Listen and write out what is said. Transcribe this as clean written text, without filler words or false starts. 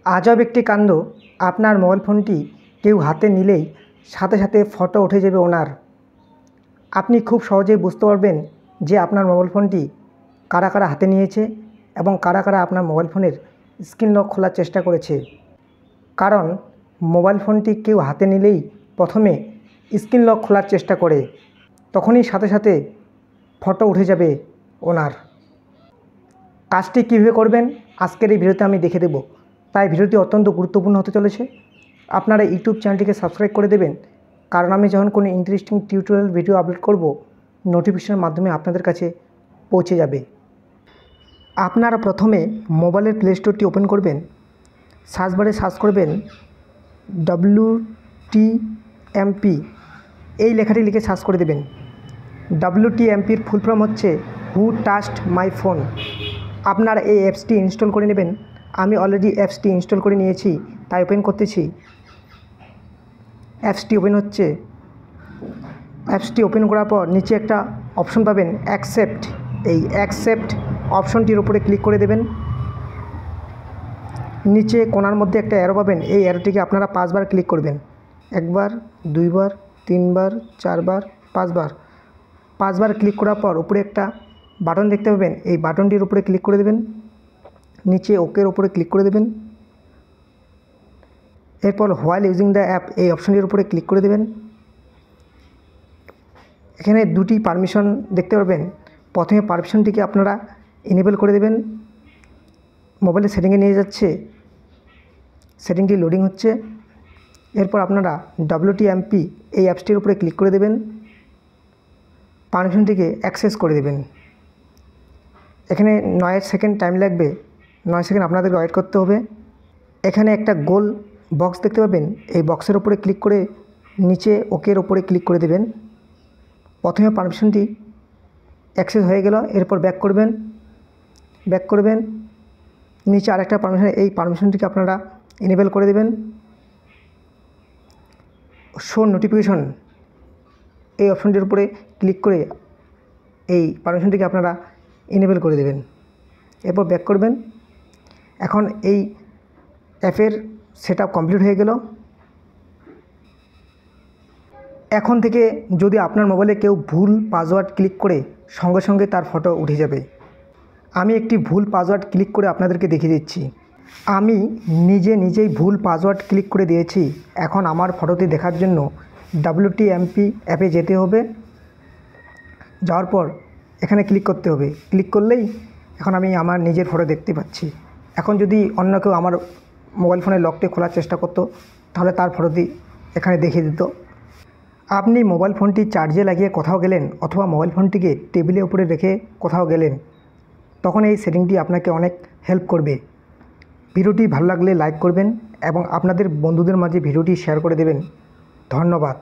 আজব একটি কাণ্ড। আপনার মোবাইল ফোনটি কেউ হাতে নিলেই সাথে সাথে ফটো উঠে যাবে ওনার। আপনি খুব সহজেই বুঝতে পারবেন যে আপনার মোবাইল ফোনটি কারা কারা হাতে নিয়েছে এবং কারা কারা আপনার মোবাইল ফোনের স্ক্রিন লক খোলার চেষ্টা করেছে। কারণ মোবাইল ফোনটি কেউ হাতে নিলেই প্রথমে স্ক্রিন লক খোলার চেষ্টা করে, তখনই সাথে সাথে ফটো উঠে যাবে ওনার। কাজটি কীভাবে করবেন আজকের এই ভিডিওতে আমি দেখে দেব, তাই ভিডিওটি অত্যন্ত গুরুত্বপূর্ণ হতে চলেছে। আপনারা ইউটিউব চ্যানেলটিকে সাবস্ক্রাইব করে দেবেন, কারণ আমি যখন কোনো ইন্টারেস্টিং টিউটোরিয়াল ভিডিও আপলোড করব নোটিফিকেশনের মাধ্যমে আপনাদের কাছে পৌঁছে যাবে। আপনারা প্রথমে মোবাইলের প্লে স্টোরটি ওপেন করবেন, সার্চ বারে সার্চ করবেন WTMP, এই লেখাটি লিখে সার্চ করে দেবেন। WTMPর ফুল ফর্ম হচ্ছে হু টাচড মাই ফোন। আপনারা এই অ্যাপসটি ইনস্টল করে নেবেন। আমি অলরেডি অ্যাপসটি ইনস্টল করে নিয়েছি, তাই ওপেন করতেছি। অ্যাপসটি ওপেন হচ্ছে। অ্যাপসটি ওপেন করার পর নিচে একটা অপশন পাবেন অ্যাকসেপ্ট। এই অ্যাকসেপ্ট অপশনটির উপরে ক্লিক করে দেবেন। নিচে কোণার মধ্যে একটা অ্যারো পাবেন, এই অ্যারোটিকে আপনারা 5 বার ক্লিক করবেন। 1 বার, 2 বার, 3 বার, 4 বার, 5 বার। 5 বার ক্লিক করার পর উপরে একটা বাটন দেখতে পাবেন, এই বাটনটির উপরে ক্লিক করে দেবেন। নিচে ওকের উপরে ক্লিক করে দেবেন। এরপর হোয়াইল ইউজিং দ্য অ্যাপ, এই অপশনটির উপরে ক্লিক করে দেবেন। এখানে দুটি পারমিশন দেখতে পাবেন। প্রথমে পারমিশনটিকে আপনারা এনেবল করে দেবেন। মোবাইলের সেটিংয়ে নিয়ে যাচ্ছে, সেটিংটি লোডিং হচ্ছে। এরপর আপনারা WTMP এই অ্যাপসটির উপরে ক্লিক করে দেবেন, পারমিশনটিকে অ্যাক্সেস করে দেবেন। এখানে 9 সেকেন্ড টাইম লাগবে, 9 সেকেন্ড আপনাদেরকে ওয়েট করতে হবে। এখানে একটা গোল বক্স দেখতে পাবেন, এই বক্সের উপরে ক্লিক করে নিচে ওকের উপরে ক্লিক করে দেবেন। প্রথমে পারমিশনটি অ্যাক্সেস হয়ে গেল। এরপর ব্যাক করবেন। নিচে আরেকটা পারমিশন, এই পারমিশনটিকে আপনারা এনেবল করে দেবেন। শো নোটিফিকেশন এই অপশনটির উপরে ক্লিক করে এই পারমিশনটিকে আপনারা এনেবল করে দেবেন। এরপর ব্যাক করবেন। এখন এই অ্যাপের সেটআপ কমপ্লিট হয়ে গেল। এখন থেকে যদি আপনার মোবাইলে কেউ ভুল পাসওয়ার্ড ক্লিক করে সঙ্গে সঙ্গে তার ফটো উঠে যাবে। আমি একটি ভুল পাসওয়ার্ড ক্লিক করে আপনাদেরকে দেখিয়ে দিচ্ছি। আমি নিজেই ভুল পাসওয়ার্ড ক্লিক করে দিয়েছি। এখন আমার ফটোটি দেখার জন্য WTMP অ্যাপে যেতে হবে। যাওয়ার পর এখানে ক্লিক করতে হবে। ক্লিক করলেই এখন আমি আমার নিজের ফটো দেখতে পাচ্ছি। এখন যদি অন্য কেউ আমার মোবাইল ফোনের লকটি খোলার চেষ্টা করতো, তাহলে তার ফটোটি এখানে দেখিয়ে দিত। আপনি মোবাইল ফোনটি চার্জে লাগিয়ে কোথাও গেলেন অথবা মোবাইল ফোনটিকে টেবিলের উপরে রেখে কোথাও গেলেন, তখন এই সেটিংটি আপনাকে অনেক হেল্প করবে। ভিডিওটি ভালো লাগলে লাইক করবেন এবং আপনাদের বন্ধুদের মাঝে ভিডিওটি শেয়ার করে দেবেন। ধন্যবাদ।